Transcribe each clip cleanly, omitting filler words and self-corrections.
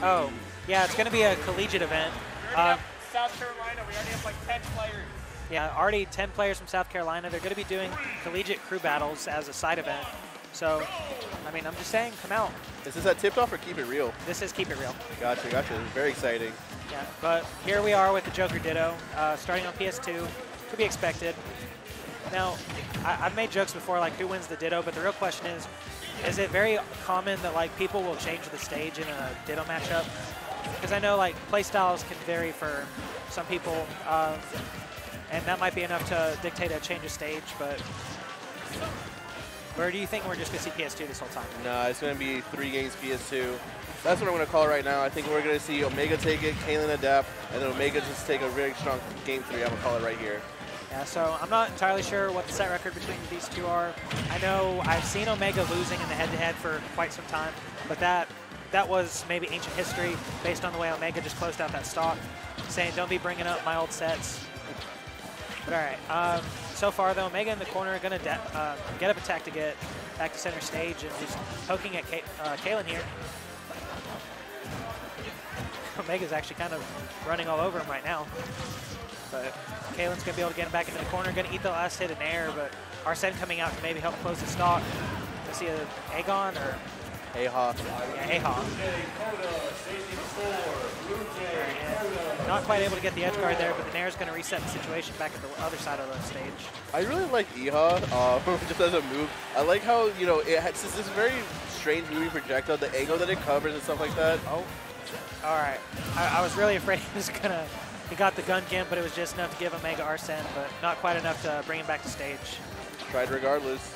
Oh, yeah, it's going to be a collegiate event. South Carolina, we already have like 10 players. Yeah, already 10 players from South Carolina. They're going to be doing collegiate crew battles as a side event. So, I mean, I'm just saying, come out. Is this at Tipped Off or Keep It Real? This is Keep It Real. Gotcha, gotcha. Very exciting. Yeah, but here we are with the Joker Ditto, starting on PS2. Could be expected. Now, I've made jokes before, like, who wins the Ditto, but the real question is it very common that, like, people will change the stage in a Ditto matchup? Because I know, like, play styles can vary for some people, and that might be enough to dictate a change of stage, but or do you think we're just going to see PS2 this whole time? Nah, it's going to be 3 games PS2. That's what I'm going to call it right now. I think we're going to see Omega take it, Kailen adapt, and then Omega just take a very strong game 3. I'm going to call it right here. Yeah, so I'm not entirely sure what the set record between these two are. I know I've seen Omega losing in the head-to-head for quite some time, but that was maybe ancient history based on the way Omega just closed out that stock, saying don't be bringing up my old sets. But all right, so far though, Omega in the corner going to get up attack to get back to center stage and just poking at Kailen here. Omega's actually kind of running all over him right now. But Kailen's going to be able to get him back into the corner, going to eat the last hit in air, but Arsene coming out to maybe help close the stock. Let's see a Aegon or Aha. Yeah, Aha. Not quite able to get the edge guard there, but the Nair's going to reset the situation back at the other side of the stage. I really like Iha, just as a move. I like how, you know, it has this very strange moving projectile, the angle that it covers and stuff like that. Oh, all right. I was really afraid he was going to, he got the gun gimp, but it was just enough to give Omega Arsene, but not quite enough to bring him back to stage. Tried regardless.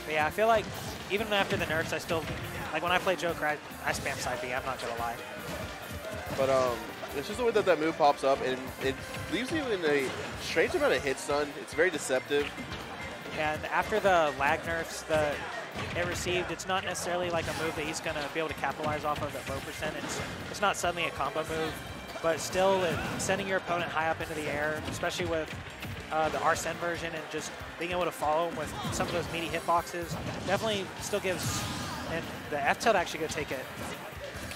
But yeah, I feel like even after the nerfs, I still, like when I play Joker, I spam side B, I'm not going to lie. But it's just the way that that move pops up, and it leaves you in a strange amount of hit stun. It's very deceptive. And after the lag nerfs that it received, it's not necessarily like a move that he's going to be able to capitalize off of at low percent. It's not suddenly a combo move, but still sending your opponent high up into the air, especially with the Arsene version and just being able to follow him with some of those meaty hitboxes, definitely still gives, and the F-tilt actually going to take it.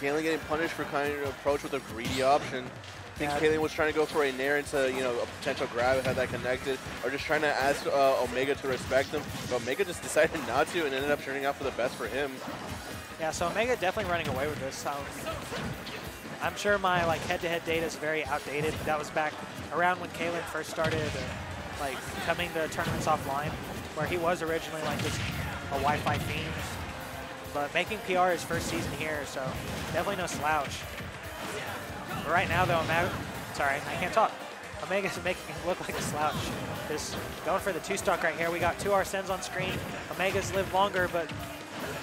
Kailen getting punished for kind of approach with a greedy option. I think Kailen was trying to go for a nair into, you know, a potential grab and had that connected, or just trying to ask Omega to respect him. But Omega just decided not to and ended up turning out for the best for him. Yeah, so Omega definitely running away with this. I'm sure my like head-to-head data is very outdated. That was back around when Kailen first started like coming to tournaments offline, where he was originally like just a Wi-Fi fiend. But making PR his first season here, so definitely no slouch. But right now, though, sorry, I can't talk. Omega's making him look like a slouch. Just going for the 2-stock right here. We got 2 Arsenes on screen. Omega's lived longer, but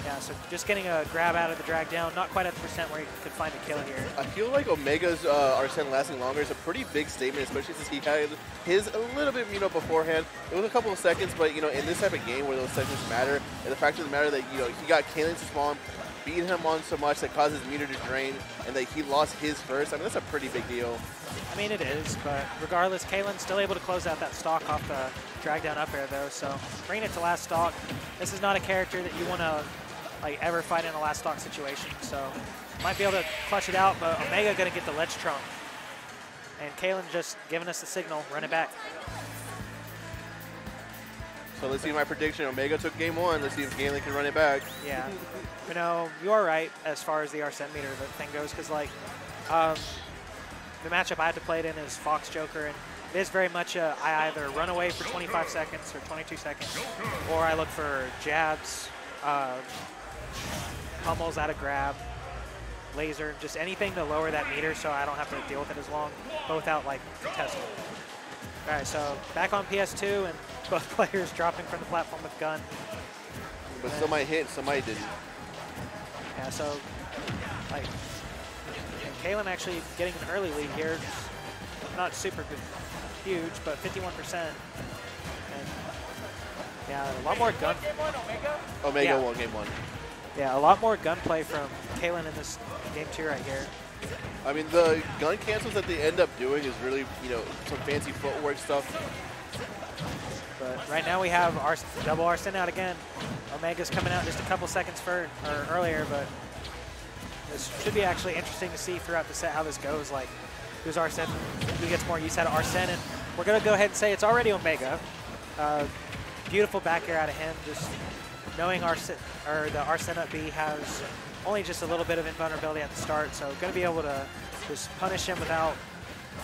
yeah, so just getting a grab out of the drag down. Not quite at the percent where he could find a kill here. I feel like Omega's Arsene lasting longer is a pretty big statement, especially since he had his a little bit, you know, beforehand. It was a couple of seconds, but, you know, in this type of game where those seconds matter, and the fact of the matter that, you know, he got Kailen to spawn, beat him on so much that caused his meter to drain, and that he lost his first. I mean, that's a pretty big deal. I mean, it is, but regardless, Kailen's still able to close out that stock off the drag down up air, though, so bringing it to last stock. This is not a character that you want to like ever fight in a last stock situation, so might be able to clutch it out, but Omega gonna get the ledge trunk. And Kailen just giving us the signal, run it back. So let's see my prediction. Omega took game 1. Let's see if Kailen can run it back. Yeah, you know, you are right as far as the Arsene meter thing goes, because like the matchup I had to play it in is Fox Joker, and it is very much I either run away for 25 seconds or 22 seconds, or I look for jabs, pummels out of grab, laser, just anything to lower that meter so I don't have to deal with it as long, but without like contesting. All right, so back on PS2 and both players dropping from the platform with gun. But somebody hit, somebody didn't. Yeah, so like, and Kailen actually getting an early lead here. Not super good, huge, but 51%. And yeah, a lot more gun. Omega won game 1. Yeah, a lot more gunplay from Kailen in this game 2 right here. I mean, the gun cancels that they end up doing is really, you know, some fancy footwork stuff. But right now we have double Arsene out again. Omega's coming out just a couple seconds earlier, but this should be actually interesting to see throughout the set how this goes. Like, who's Arsene, who gets more use out of Arsene, and we're gonna go ahead and say it's already Omega. Beautiful back air out of him, just knowing the Arsene up B has only just a little bit of invulnerability at the start, so gonna be able to just punish him without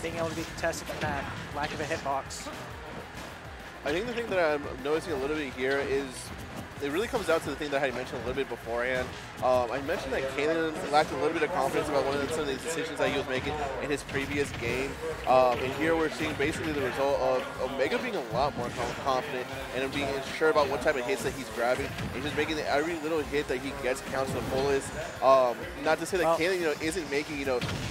being able to be contested from that lack of a hitbox. I think the thing that I'm noticing a little bit here is it really comes down to the thing that I mentioned a little bit beforehand. I mentioned that Kailen lacked a little bit of confidence about some of the decisions that he was making in his previous game. And here we're seeing basically the result of Omega being a lot more confident and being sure about what type of hits that he's grabbing. And just making every little hit that he gets count to the fullest. Not to say that Kailen, isn't making,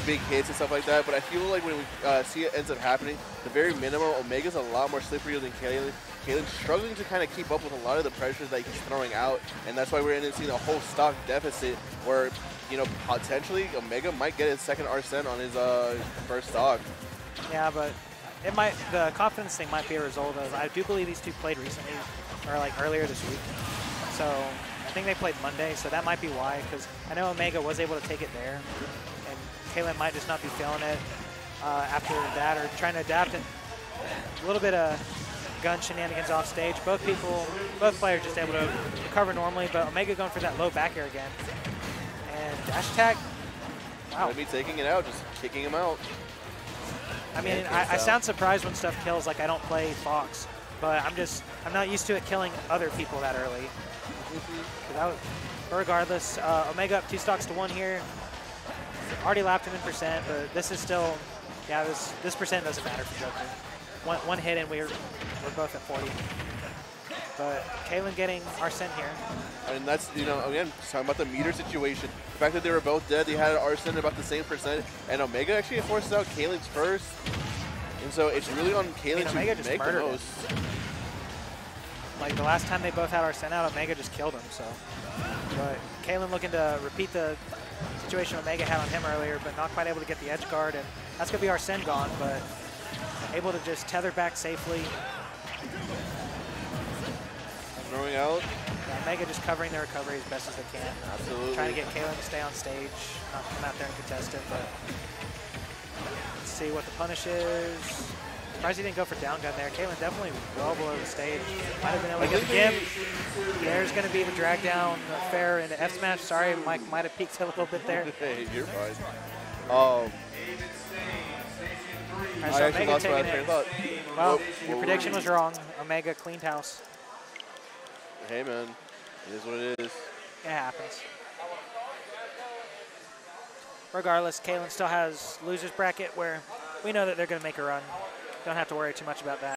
big hits and stuff like that, but I feel like when we see it ends up happening, the very minimum, Omega's a lot more slipperier than Kailen. Kailen's struggling to kind of keep up with a lot of the pressures that he's throwing out, and that's why we're ending up seeing a whole stock deficit where, potentially Omega might get his second Arsene on his first stock. Yeah, but the confidence thing might be a result of, I do believe these two played recently, or like earlier this week. So I think they played Monday, so that might be why, because I know Omega was able to take it there, and Kailen might just not be feeling it after that, or trying to adapt, and a little bit of gun shenanigans off stage. Both players just able to recover normally, but Omega going for that low back air again. And dash attack, wow. Gonna be taking it out, just kicking him out. I mean, I sound surprised when stuff kills like I don't play Fox, but I'm not used to it killing other people that early. But regardless, Omega up 2 stocks to 1 here. Already lapped him in percent, but this is still, yeah, this percent doesn't matter for Joker. One hit and we're both at 40. But Kailen getting Arsene here. And that's, again, talking about the meter situation. The fact that they were both dead, they had Arsene about the same percent, and Omega actually forced out Kailen's first. And so it's really on Kailen to make the most. Like the last time they both had Arsene out, Omega just killed him, so. But Kailen looking to repeat the situation Omega had on him earlier, but not quite able to get the edge guard, and that's gonna be Arsene gone, but able to just tether back safely. Throwing out. Yeah, Omega just covering the recovery as best as they can. Absolutely. Trying to get Kailen to stay on stage, not come out there and contest it, but let's see what the punish is. Surprised he didn't go for down gun there. Kailen definitely well below the stage. Might have been able to get the gimp. There's going to be the drag down fair into F smash. Sorry, Mike might have peeked a little bit there. Hey, you're fine. Right, so Omega taking it. Well, your prediction was wrong. Omega cleaned house. Hey, man. It is what it is. It happens. Regardless, Kailen still has loser's bracket where we know that they're going to make a run. Don't have to worry too much about that.